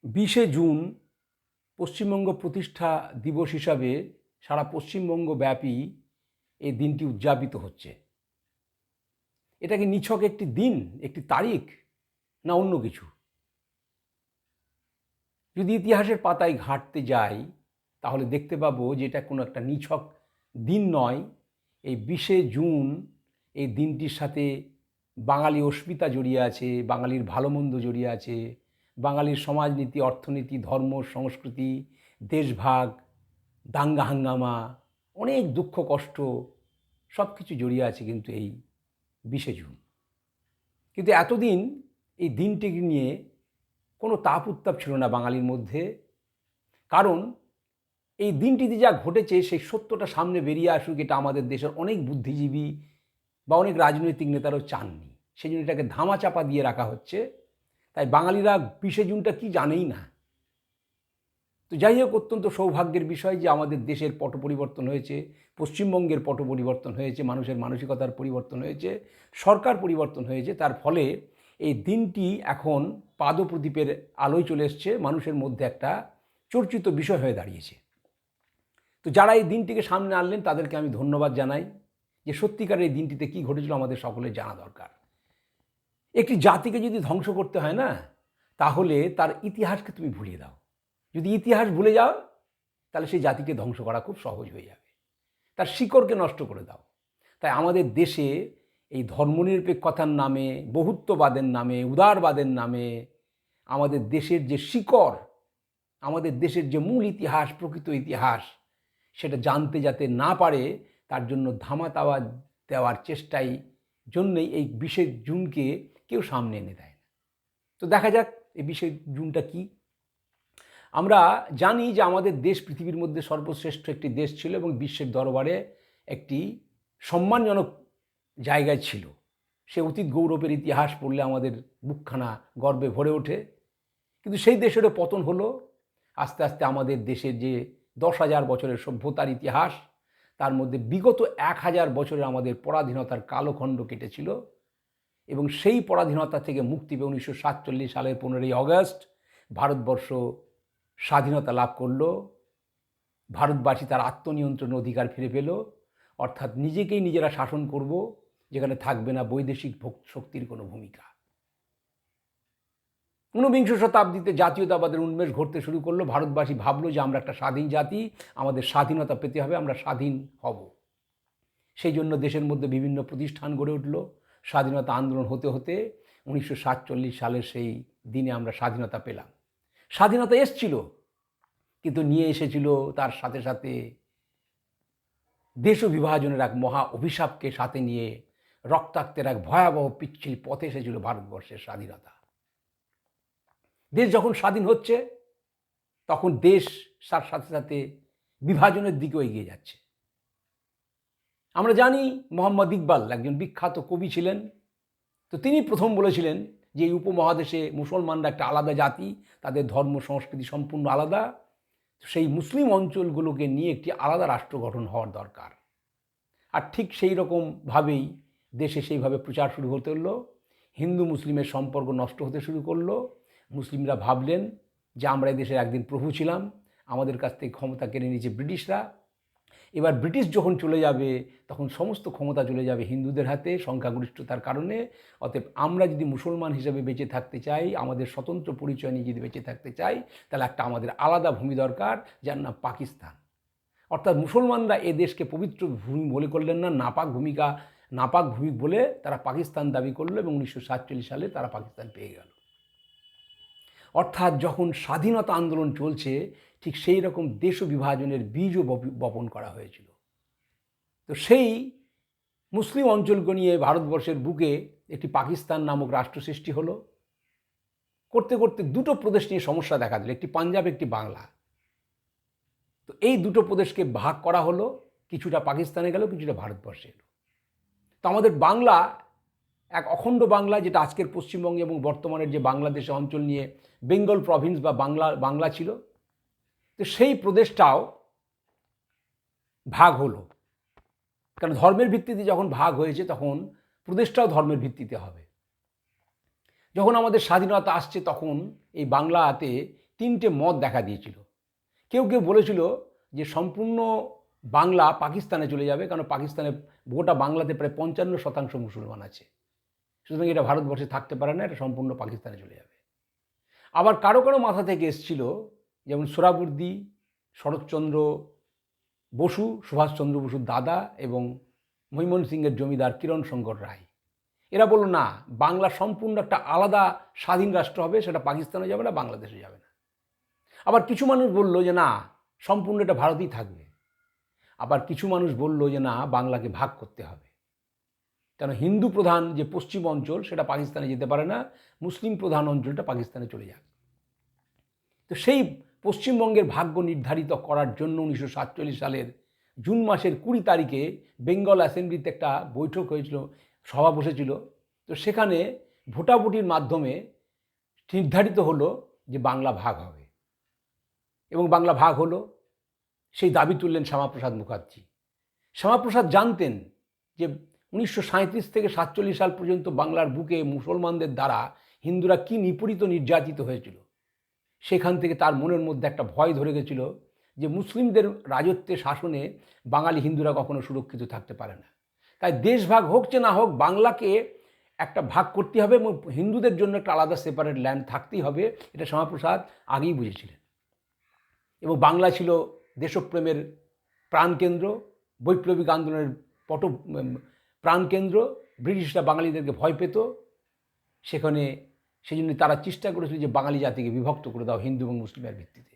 20শে June Paschimbanga প্রতিষ্ঠা দিবস হিসাবে সারা পশ্চিমবঙ্গ ব্যাপী এই দিনটি উদযাপিত হচ্ছে। এটা কি নিছক একটি দিন, একটি তারিখ, না অন্য কিছু? যদি ইতিহাসের পাতায় ঘাঁটতে যাই তাহলে দেখতে পাবো যে এটা কোনো একটা নিছক দিন নয়। এই 20শে জুন এই দিনটির সাথে বাঙালি অস্মিতা জড়িয়ে আছে, বাঙালির ভালো মন্দ জড়িয়ে আছে, বাঙালির সমাজনীতি, অর্থনীতি, ধর্ম, সংস্কৃতি, দেশভাগ, দাঙ্গা হাঙ্গামা, অনেক দুঃখ কষ্ট সব কিছু জড়িয়ে আছে কিন্তু এই 20শে জুন। কিন্তু এতদিন এই দিনটিকে নিয়ে কোনো তাপ উত্তাপ ছিল না বাঙালির মধ্যে। কারণ এই দিনটিতে যা ঘটেছে সেই সত্যটা সামনে বেরিয়ে আসুক, এটা আমাদের দেশের অনেক বুদ্ধিজীবী বা অনেক রাজনৈতিক নেতারাও চাননি। সেই জন্য এটাকে ধামাচাপা দিয়ে রাখা হচ্ছে। তাই বাঙালিরা 20শে জুনটা কি জানেই না। তো যাই হোক, অত্যন্ত সৌভাগ্যের বিষয় যে আমাদের দেশের পট পরিবর্তন হয়েছে, পশ্চিমবঙ্গের পট পরিবর্তন হয়েছে, মানুষের মানসিকতার পরিবর্তন হয়েছে, সরকার পরিবর্তন হয়েছে। তার ফলে এই দিনটি এখন পাদপ্রদীপের আলোয় চলে এসছে, মানুষের মধ্যে একটা চর্চিত বিষয় হয়ে দাঁড়িয়েছে। তো যারা এই দিনটিকে সামনে আনলেন তাদেরকে আমি ধন্যবাদ জানাই। যে সত্যিকার এই দিনটিতে কী ঘটেছিল আমাদের সকলের জানা দরকার। একটি জাতিকে যদি ধ্বংস করতে হয় না, তাহলে তার ইতিহাসকে তুমি ভুলিয়ে দাও। যদি ইতিহাস ভুলে যাও তাহলে সেই জাতিকে ধ্বংস করা খুব সহজ হয়ে যাবে। তার শিকড়কে নষ্ট করে দাও। তাই আমাদের দেশে এই ধর্মনিরপেক্ষতার নামে, বহুত্ববাদের নামে, উদারবাদের নামে আমাদের দেশের যে শিকড়, আমাদের দেশের যে মূল ইতিহাস, প্রকৃত ইতিহাস, সেটা জানতে যাতে না পারে তার জন্য ধামাচাপা দেওয়ার চেষ্টাই জন্যই এই 20শে জুনকে কেউ সামনে এনে দেয় না। তো দেখা যাক এই 20শে জুনটা কি। আমরা জানি যে আমাদের দেশ পৃথিবীর মধ্যে সর্বশ্রেষ্ঠ একটি দেশ ছিল এবং বিশ্বের দরবারে একটি সম্মানজনক জায়গায় ছিল। সে অতীত গৌরবের ইতিহাস পড়লে আমাদের বুকখানা গর্বে ভরে ওঠে। কিন্তু সেই দেশেরও পতন হলো। আস্তে আস্তে আমাদের দেশের যে 10,000 বছরের সভ্যতার ইতিহাস, তার মধ্যে বিগত 1000 বছরের আমাদের পরাধীনতার কালখণ্ড কেটেছিল এবং সেই পরাধীনতা থেকে মুক্তি পেয়ে 1947 সালের 15ই আগস্ট ভারতবর্ষ স্বাধীনতা লাভ করল। ভারতবাসী তার আত্মনিয়ন্ত্রণের অধিকার ফিরে পেল, অর্থাৎ নিজেকেই নিজেরা শাসন করব, যেখানে থাকবে না বৈদেশিক শক্তির কোনো ভূমিকা। 19বিংশ শতাব্দীতে জাতীয়তাবাদের উন্মেষ ঘটতে শুরু করলো। ভারতবাসী ভাবলো যে আমরা একটা স্বাধীন জাতি, আমাদের স্বাধীনতা পেতে হবে, আমরা স্বাধীন হব। সেই জন্য দেশের মধ্যে বিভিন্ন প্রতিষ্ঠান গড়ে উঠল। স্বাধীনতা আন্দোলন হতে হতে 1947 সালের সেই দিনে আমরা স্বাধীনতা পেলাম। স্বাধীনতা এসছিল, কিন্তু নিয়ে এসেছিল তার সাথে সাথে দেশ বিভাজনের এক মহা অভিশাপকে সাথে নিয়ে রক্তাক্তের এক ভয়াবহ পিচ্ছিল পথে এসেছিল ভারতবর্ষের স্বাধীনতা। দেশ যখন স্বাধীন হচ্ছে তখন দেশ তার সাথে সাথে বিভাজনের দিকেও এগিয়ে যাচ্ছে। আমরা জানি মোহাম্মদ ইকবাল একজন বিখ্যাত কবি ছিলেন। তো তিনি প্রথম বলেছিলেন যে এই উপমহাদেশে মুসলমানরা একটা আলাদা জাতি, তাদের ধর্ম সংস্কৃতি সম্পূর্ণ আলাদা, সেই মুসলিম অঞ্চলগুলোকে নিয়ে একটি আলাদা রাষ্ট্র গঠন হওয়ার দরকার। আর ঠিক সেই রকমভাবেই দেশে সেইভাবে প্রচার শুরু হতে হলো। হিন্দু মুসলিমের সম্পর্ক নষ্ট হতে শুরু করলো। মুসলিমরা ভাবলেন যে আমরা এই দেশের একদিন প্রভু ছিলাম, আমাদের কাছ থেকে ক্ষমতা কেড়ে নিয়েছে ব্রিটিশরা। এবার ব্রিটিশ যখন চলে যাবে তখন সমস্ত ক্ষমতা চলে যাবে হিন্দুদের হাতে সংখ্যাগরিষ্ঠতার কারণে। অতএব আমরা যদি মুসলমান হিসেবে বেঁচে থাকতে চাই, আমাদের স্বতন্ত্র পরিচয় নিয়ে যদি বেঁচে থাকতে চাই, তাহলে একটা আমাদের আলাদা ভূমি দরকার, যার নাম পাকিস্তান। অর্থাৎ মুসলমানরা এ দেশকে পবিত্র ভূমি বলে করলেন না, নাপাক ভূমি বলে তারা পাকিস্তান দাবি করলো এবং 1947 সালে তারা পাকিস্তান পেয়ে গেল। অর্থাৎ যখন স্বাধীনতা আন্দোলন চলছে ঠিক সেই রকম দেশ বিভাজনের বীজও বপন করা হয়েছিল। তো সেই মুসলিম অঞ্চলকে নিয়ে ভারতবর্ষের বুকে একটি পাকিস্তান নামক রাষ্ট্র সৃষ্টি হলো। করতে করতে দুটো প্রদেশ নিয়ে সমস্যা দেখা দিল, একটি পাঞ্জাব, একটি বাংলা। তো এই দুটো প্রদেশকে ভাগ করা হলো, কিছুটা পাকিস্তানে গেল, কিছুটা ভারতবর্ষে এলো। তো আমাদের বাংলা, এক অখণ্ড বাংলা, যেটা আজকের পশ্চিমবঙ্গ এবং বর্তমানের যে বাংলাদেশের অঞ্চল নিয়ে বেঙ্গল প্রভিন্স বা বাংলা ছিল, তো সেই প্রদেশটাও ভাগ হলো। কারণ ধর্মের ভিত্তিতে যখন ভাগ হয়েছে তখন প্রদেশটাও ধর্মের ভিত্তিতে হবে। যখন আমাদের স্বাধীনতা আসছে তখন এই বাংলাতে তিনটে মত দেখা দিয়েছিল। কেউ কেউ বলেছিল যে সম্পূর্ণ বাংলা পাকিস্তানে চলে যাবে, কারণ পাকিস্তানে গোটা বাংলাতে প্রায় 55% মুসলমান আছে, সুতরাং এটা ভারতবর্ষে থাকতে পারে না, এটা সম্পূর্ণ পাকিস্তানে চলে যাবে। আবার কারো কারো মাথা থেকে এসেছিল, যেমন সোহরাবুর্দি, শরৎচন্দ্র বসু, সুভাষচন্দ্র বসুর দাদা এবং মৈমন সিংয়ের জমিদার কিরণ শঙ্কর রায়, এরা বলল না, বাংলা সম্পূর্ণ একটা আলাদা স্বাধীন রাষ্ট্র হবে, সেটা পাকিস্তানে যাবে না, বাংলাদেশে যাবে না। আবার কিছু মানুষ বলল যে না, সম্পূর্ণ এটা ভারতেই থাকবে। আবার কিছু মানুষ বলল যে না, বাংলাকে ভাগ করতে হবে, কেন হিন্দু প্রধান যে পশ্চিম অঞ্চল সেটা পাকিস্তানে যেতে পারে না, মুসলিম প্রধান অঞ্চলটা পাকিস্তানে চলে যাবে। তো সেই পশ্চিমবঙ্গের ভাগ্য নির্ধারিত করার জন্য 1947 সালের জুন মাসের 20 তারিখে বেঙ্গল অ্যাসেম্বলিতে একটা বৈঠক হয়েছিল, সভা বসেছিল। তো সেখানে ভোটাভুটির মাধ্যমে নির্ধারিত হলো যে বাংলা ভাগ হবে, এবং বাংলা ভাগ হলো। সেই দাবি তুললেন শ্যামাপ্রসাদ মুখার্জি। শ্যামাপ্রসাদ জানতেন যে 1937 থেকে 47 সাল পর্যন্ত বাংলার বুকে মুসলমানদের দ্বারা হিন্দুরা কী নিপীড়িত নির্যাতিত হয়েছিল। সেখান থেকে তার মনের মধ্যে একটা ভয় ধরে গেছিল যে মুসলিমদের রাজত্বে শাসনে বাঙালি হিন্দুরা কখনো সুরক্ষিত থাকতে পারে না। তাই দেশ ভাগ হোক যে না হোক, বাংলাকে একটা ভাগ করতে হবে এবং হিন্দুদের জন্য একটা আলাদা সেপারেট ল্যান্ড থাকতেই হবে, এটা শ্যামাপ্রসাদ আগেই বুঝেছিলেন। এবং বাংলা ছিল দেশপ্রেমের প্রাণকেন্দ্র, বৈপ্লবিক আন্দোলনের প্রাণকেন্দ্র। ব্রিটিশরা বাঙালিদেরকে ভয় পেত, সেখানে সেই জন্য তারা চেষ্টা করেছিল যে বাঙালি জাতিকে বিভক্ত করে দাও হিন্দু এবং মুসলিমের ভিত্তিতে।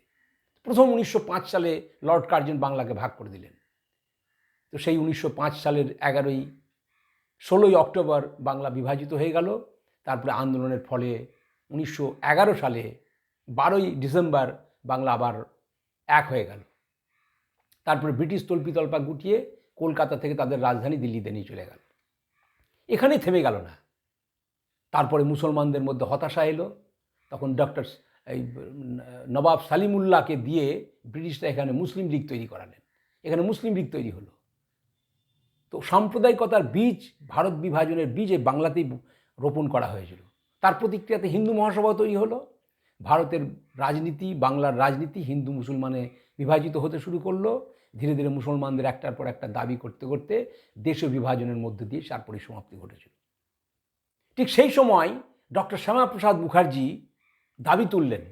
প্রথম 1905 সালে লর্ড কার্জন বাংলাকে ভাগ করে দিলেন। তো সেই 1905 সালের 16ই অক্টোবর বাংলা বিভাজিত হয়ে গেল। তারপরে আন্দোলনের ফলে 1911 সালে 12ই ডিসেম্বর বাংলা আবার এক হয়ে গেল। তারপরে ব্রিটিশ তল্পিতল্পা গুটিয়ে কলকাতা থেকে তাদের রাজধানী দিল্লিতে নিয়ে চলে গেল। এখানেই থেমে গেল না। তারপরে মুসলমানদের মধ্যে হতাশা এলো। তখন নবাব সালিমুল্লাহকে দিয়ে ব্রিটিশরা এখানে মুসলিম লীগ তৈরি করালেন। এখানে মুসলিম লীগ তৈরি হলো। তো সাম্প্রদায়িকতার বীজ, ভারত বিভাজনের বীজ এই বাংলাতেই রোপণ করা হয়েছিল। তার প্রতিক্রিয়াতে হিন্দু মহাসভা তৈরি হলো। ভারতের রাজনীতি, বাংলার রাজনীতি হিন্দু মুসলমানে বিভাজিত হতে শুরু করলো। ধীরে ধীরে মুসলমানদের একটার পর একটা দাবি করতে করতে দেশীয় বিভাজনের মধ্যে দিয়ে তার পরিসমাপ্তি ঘটেছিল। ঠিক সেই সময় ডক্টর শ্যামাপ্রসাদ মুখার্জি দাবি তুললেন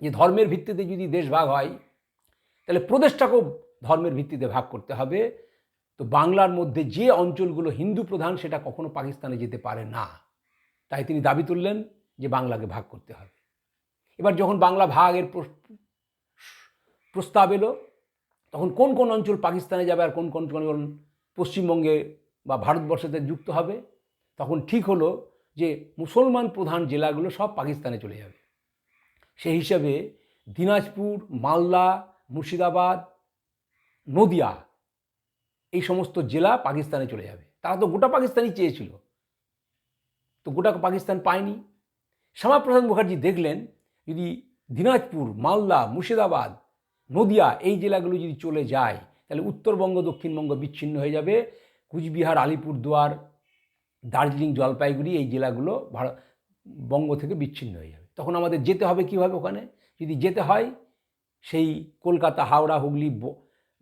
যে ধর্মের ভিত্তিতে যদি দেশ ভাগ হয়, তাহলে প্রদেশটাকেও ধর্মের ভিত্তিতে ভাগ করতে হবে। তো বাংলার মধ্যে যে অঞ্চলগুলো হিন্দু প্রধান সেটা কখনো পাকিস্তানে যেতে পারে না। তাই তিনি দাবি তুললেন যে বাংলাকে ভাগ করতে হবে। এবার যখন বাংলা ভাগের প্রস্তাব এলো, তখন কোন কোন অঞ্চল পাকিস্তানে যাবে আর কোন কোন অঞ্চল পশ্চিমবঙ্গে বা ভারতবর্ষতে যুক্ত হবে, তখন ঠিক হলো যে মুসলমান প্রধান জেলাগুলো সব পাকিস্তানে চলে যাবে। সেই হিসাবে দিনাজপুর, মালদা, মুর্শিদাবাদ, নদিয়া এই সমস্ত জেলা পাকিস্তানে চলে যাবে। তারা তো গোটা পাকিস্তানই চেয়েছিল, তো গোটা পাকিস্তান পায়নি। শ্যামাপ্রসাদ মুখার্জি দেখলেন যদি দিনাজপুর, মালদা, মুর্শিদাবাদ, নদিয়া এই জেলাগুলো যদি চলে যায়, তাহলে উত্তরবঙ্গ, দক্ষিণবঙ্গ বিচ্ছিন্ন হয়ে যাবে। কুচবিহার, আলিপুরদুয়ার, দার্জিলিং, জলপাইগুড়ি এই জেলাগুলো বঙ্গ থেকে বিচ্ছিন্ন হয়ে যাবে। তখন আমাদের যেতে হবে কীভাবে ওখানে? যদি যেতে হয় সেই কলকাতা, হাওড়া, হুগলি,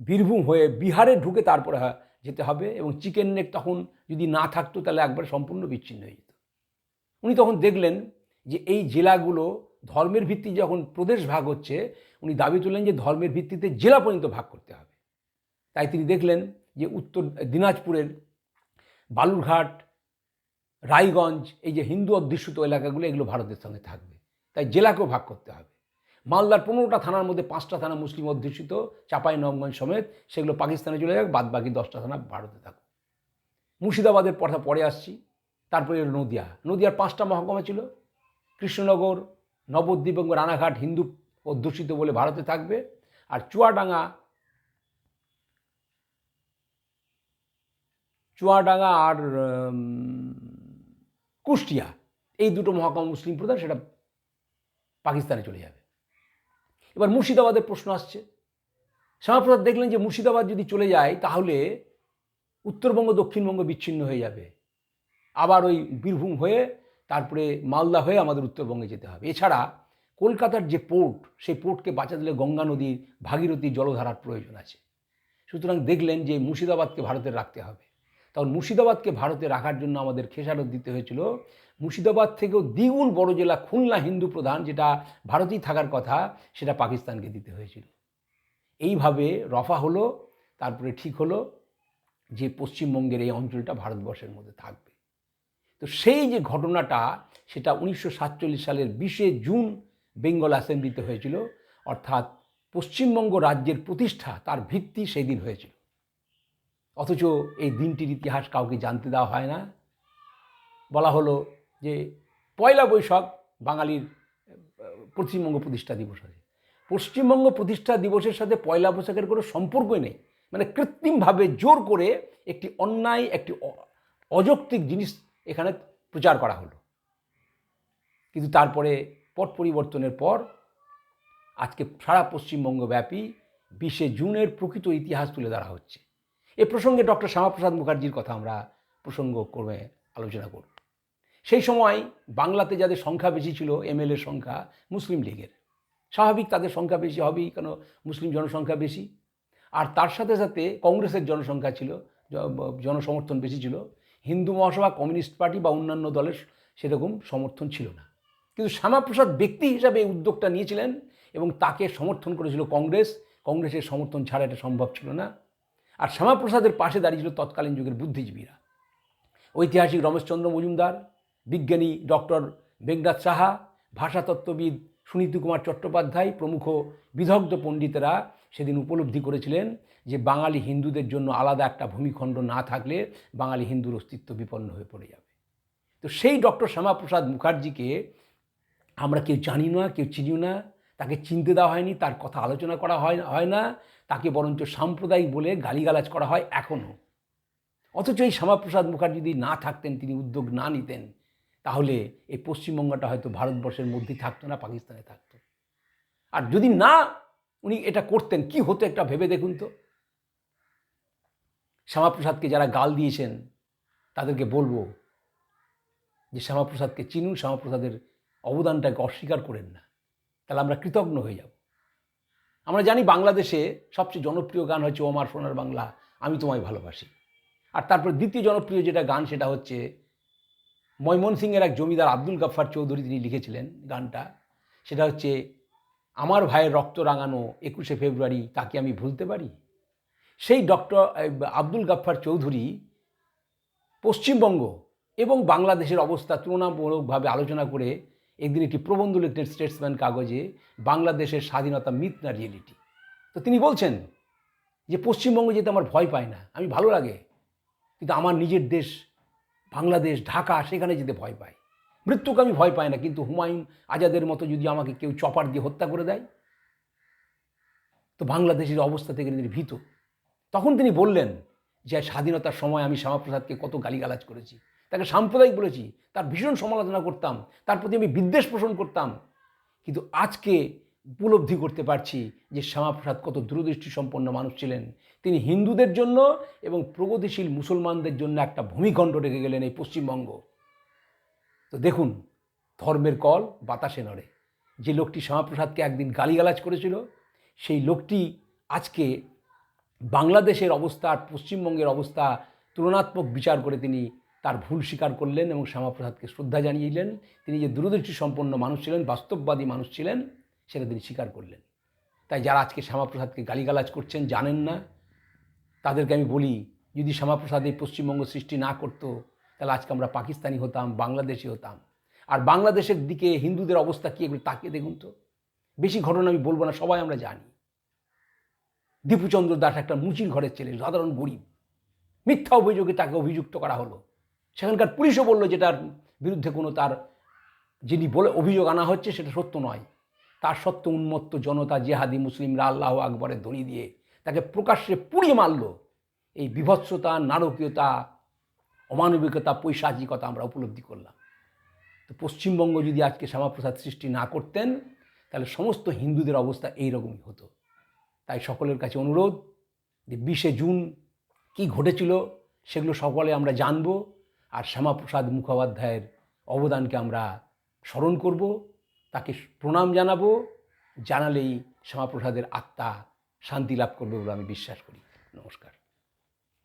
বীরভূম হয়ে বিহারে ঢুকে তারপরে যেতে হবে, এবং চিকেন নেক তখন যদি না থাকতো তাহলে একবার সম্পূর্ণ বিচ্ছিন্ন হয়ে যেত। উনি তখন দেখলেন যে এই জেলাগুলো ধর্মের ভিত্তিতে যখন প্রদেশ ভাগ হচ্ছে, উনি দাবি তুললেন যে ধর্মের ভিত্তিতে জেলা পর্যন্ত ভাগ করতে হবে। তাই তিনি দেখলেন যে উত্তর দিনাজপুরের বালুরঘাট, রায়গঞ্জ এই যে হিন্দু অধ্যুষিত এলাকাগুলো, এগুলো ভারতের সঙ্গে থাকবে, তাই জেলাকেও ভাগ করতে হবে। মালদার 15টা থানার মধ্যে 5টা থানা মুসলিম অধ্যুষিত, চাঁপাইনবাবগঞ্জ সমেত, সেগুলো পাকিস্তানে চলে যাক, বাদ বাকি 10টা থানা ভারতে থাকুক। মুর্শিদাবাদের কথা পরে আসছি। তারপরে নদিয়া, নদিয়ার 5টা মহকুমা ছিল, কৃষ্ণনগর, নবদ্বীপ এবং রানাঘাট হিন্দু অধ্যুষিত বলে ভারতে থাকবে, আর চুয়াডাঙ্গা আর কুষ্টিয়া এই দুটো মহকুমা মুসলিম প্রধান, সেটা পাকিস্তানে চলে যাবে। এবার মুর্শিদাবাদের প্রশ্ন আসছে। শ্যামাপ্রসাদ দেখলেন যে মুর্শিদাবাদ যদি চলে যায় তাহলে উত্তরবঙ্গ, দক্ষিণবঙ্গ বিচ্ছিন্ন হয়ে যাবে। আবার ওই বীরভূম হয়ে তারপরে মালদা হয়ে আমাদের উত্তরবঙ্গে যেতে হবে। এছাড়া কলকাতার যে পোর্ট, সেই পোর্টকে বাঁচাতে হলে গঙ্গা নদীর ভাগীরথী জলধারার প্রয়োজন আছে। সুতরাং দেখলেন যে মুর্শিদাবাদকে ভারতের রাখতে হবে। তখন মুর্শিদাবাদকে ভারতে রাখার জন্য আমাদের খেসারত দিতে হয়েছিল মুর্শিদাবাদ থেকেও দ্বিগুণ বড় জেলা খুলনা হিন্দু প্রধান, যেটা ভারতেই থাকার কথা, সেটা পাকিস্তানকে দিতে হয়েছিল। এইভাবে রফা হলো। তারপরে ঠিক হলো যে পশ্চিমবঙ্গের এই অঞ্চলটা ভারতবর্ষের মধ্যে থাকবে। তো সেই যে ঘটনাটা, সেটা 1947 সালের 20 জুন বেঙ্গল অ্যাসেম্বলিতে হয়েছিল। অর্থাৎ পশ্চিমবঙ্গ রাজ্যের প্রতিষ্ঠা, তার ভিত্তি সেই দিন হয়েছিল। অথচ এই দিনটির ইতিহাস কাউকে জানতে দেওয়া হয় না। বলা হলো যে পয়লা বৈশাখ বাঙালির পশ্চিমবঙ্গ প্রতিষ্ঠা দিবস আছে। পশ্চিমবঙ্গ প্রতিষ্ঠা দিবসের সাথে পয়লা বৈশাখের কোনো সম্পর্কই নেই। মানে কৃত্রিমভাবে জোর করে একটি অন্যায়, একটি অযৌক্তিক জিনিস এখানে প্রচার করা হলো। কিন্তু তারপরে পট পরিবর্তনের পর আজকে সারা পশ্চিমবঙ্গব্যাপী 20 জুনের প্রকৃত ইতিহাস তুলে ধরা হচ্ছে। এ প্রসঙ্গে ডক্টর শ্যামাপ্রসাদ মুখার্জির কথা আমরা প্রসঙ্গক্রমে আলোচনা করব। সেই সময় বাংলাতে যাদের সংখ্যা বেশি ছিল, এমএলএ সংখ্যা মুসলিম লীগের, স্বাভাবিক তাদের সংখ্যা বেশি হবেই, কেন মুসলিম জনসংখ্যা বেশি। আর তার সাথে সাথে কংগ্রেসের জনসংখ্যা ছিল, জনসমর্থন বেশি ছিল। হিন্দু মহাসভা, কমিউনিস্ট পার্টি বা অন্যান্য দলের সেরকম সমর্থন ছিল না। কিন্তু শ্যামাপ্রসাদ ব্যক্তি হিসাবে এই উদ্যোগটা নিয়েছিলেন এবং তাকে সমর্থন করেছিল কংগ্রেস। কংগ্রেসের সমর্থন ছাড়া এটা সম্ভব ছিল না। আর শ্যামাপ্রসাদের পাশে দাঁড়িয়েছিল তৎকালীন যুগের বুদ্ধিজীবীরা, ঐতিহাসিক রমেশচন্দ্র মজুমদার, বিজ্ঞানী ডক্টর মেঘনাথ সাহা, ভাষাতত্ত্ববিদ সুনীতি কুমার চট্টোপাধ্যায় প্রমুখ বিদগ্ধ পণ্ডিতেরা সেদিন উপলব্ধি করেছিলেন যে বাঙালি হিন্দুদের জন্য আলাদা একটা ভূমিখণ্ড না থাকলে বাঙালি হিন্দুর অস্তিত্ব বিপন্ন হয়ে পড়ে যাবে। তো সেই ডক্টর শ্যামাপ্রসাদ মুখার্জিকে আমরা কেউ জানি না, কেউ চিনিও না, তাকে চিনতে দেওয়া হয়নি, তার কথা আলোচনা করা হয় না, তাকে বরঞ্চ সাম্প্রদায়িক বলে গালিগালাজ করা হয় এখনও। অথচ এই শ্যামাপ্রসাদ মুখার্জি যদি না থাকতেন, তিনি উদ্যোগ না নিতেন, তাহলে এই পশ্চিমবঙ্গটা হয়তো ভারতবর্ষের মধ্যেই থাকতো না, পাকিস্তানে থাকতো। আর যদি না উনি এটা করতেন, কি হতো একটা ভেবে দেখুন তো। শ্যামাপ্রসাদকে যারা গাল দিয়েছেন তাদেরকে বলবো যে শ্যামাপ্রসাদকে চিনুন, শ্যামাপ্রসাদের অবদানটাকে অস্বীকার করেন না, তাহলে আমরা কৃতজ্ঞ হয়ে যাব। আমরা জানি বাংলাদেশে সবচেয়ে জনপ্রিয় গান হচ্ছে ও আমার সোনার বাংলা, আমি তোমায় ভালোবাসি। আর তারপর দ্বিতীয় জনপ্রিয় যেটা গান, সেটা হচ্ছে ময়মনসিংহের এক জমিদার আব্দুল গাফফার চৌধুরী, তিনি লিখেছিলেন গানটা। সেটা হচ্ছে আমার ভাইয়ের রক্ত রাঙানো 21শে ফেব্রুয়ারি, তাকে আমি ভুলতে পারি। সেই ডক্টর আব্দুল গাফফার চৌধুরী পশ্চিমবঙ্গ এবং বাংলাদেশের অবস্থা তুলনামূলকভাবে আলোচনা করে একদিন একটি প্রবন্ধ লিখলেন স্টেটসম্যান কাগজে, বাংলাদেশের স্বাধীনতা মিথ না রিয়েলিটি। তো তিনি বলছেন যে পশ্চিমবঙ্গ যেতে আমার ভয় পায় না, আমি ভালো লাগে, কিন্তু আমার নিজের দেশ বাংলাদেশ, ঢাকা, সেখানে যেতে ভয় পায়। মৃত্যুকে আমি ভয় পাই না, কিন্তু হুমায়ুন আজাদের মতো যদি আমাকে কেউ চপার দিয়ে হত্যা করে দেয়, তো বাংলাদেশের অবস্থা থেকে তিনি ভীত। তখন তিনি বললেন যে স্বাধীনতার সময় আমি শ্যামাপ্রসাদকে কত গালিগালাজ করেছি, তাকে সাম্প্রদায়িক বলেছি, তার ভীষণ সমালোচনা করতাম, তার প্রতি আমি বিদ্বেষ পোষণ করতাম। কিন্তু আজকে উপলব্ধি করতে পারছি যে শ্যামাপ্রসাদ কত দূরদৃষ্টি সম্পন্ন মানুষ ছিলেন। তিনি হিন্দুদের জন্য এবং প্রগতিশীল মুসলমানদের জন্য একটা ভূমিখণ্ড রেখে গেলেন এই পশ্চিমবঙ্গ। তো দেখুন, ধর্মের কল বাতাসে নড়ে। যে লোকটি শ্যামাপ্রসাদকে একদিন গালিগালাজ করেছিল, সেই লোকটি আজকে বাংলাদেশের অবস্থা আর পশ্চিমবঙ্গের অবস্থা তুলনাত্মক বিচার করে তিনি তার ভুল স্বীকার করলেন এবং শ্যামাপ্রসাদকে শ্রদ্ধা জানিয়েছিলেন। তিনি যে দূরদৃষ্টি সম্পন্ন মানুষ ছিলেন, বাস্তববাদী মানুষ ছিলেন, সেটা তিনি স্বীকার করলেন। তাই যারা আজকে শ্যামাপ্রসাদকে গালিগালাজ করছেন, জানেন না, তাদেরকে আমি বলি, যদি শ্যামাপ্রসাদ এই পশ্চিমবঙ্গ সৃষ্টি না করতো, তাহলে আজকে আমরা পাকিস্তানি হতাম, বাংলাদেশি হতাম। আর বাংলাদেশের দিকে হিন্দুদের অবস্থা কী, এগুলো তাকিয়ে দেখুন তো। বেশি ঘটনা আমি বলবো না, সবাই আমরা জানি। দীপুচন্দ্র দাস একটা মুচির ঘরের ছেলে, সাধারণ গরিব, মিথ্যা অভিযোগে তাকে অভিযুক্ত করা হলো। সেখানকার পুলিশও বলল যেটার বিরুদ্ধে কোনো তার যিনি বলে অভিযোগ আনা হচ্ছে সেটা সত্য নয়। তার সত্ত্বেও উন্মত্ত জনতা, জেহাদি মুসলিমরা আল্লাহ আকবরের ধ্বনি দিয়ে তাকে প্রকাশ্যে পুড়িয়ে মারল। এই বিভৎসতা, নারকীয়তা, অমানবিকতা, পৈশাচিকতা আমরা উপলব্ধি করলাম। তো পশ্চিমবঙ্গ যদি আজকে শ্যামাপ্রসাদ সৃষ্টি না করতেন, তাহলে সমস্ত হিন্দুদের অবস্থা এইরকমই হতো। তাই সকলের কাছে অনুরোধ যে 20 জুন কী ঘটেছিল সেগুলো সকলে আমরা জানব, আর শ্যামাপ্রসাদ মুখোপাধ্যায়ের অবদানকে আমরা স্মরণ করব। তাকে প্রণাম জানাবো, জানালেই শ্যামাপ্রসাদের আত্মা শান্তি লাভ করবে বলে আমি বিশ্বাস করি। নমস্কার।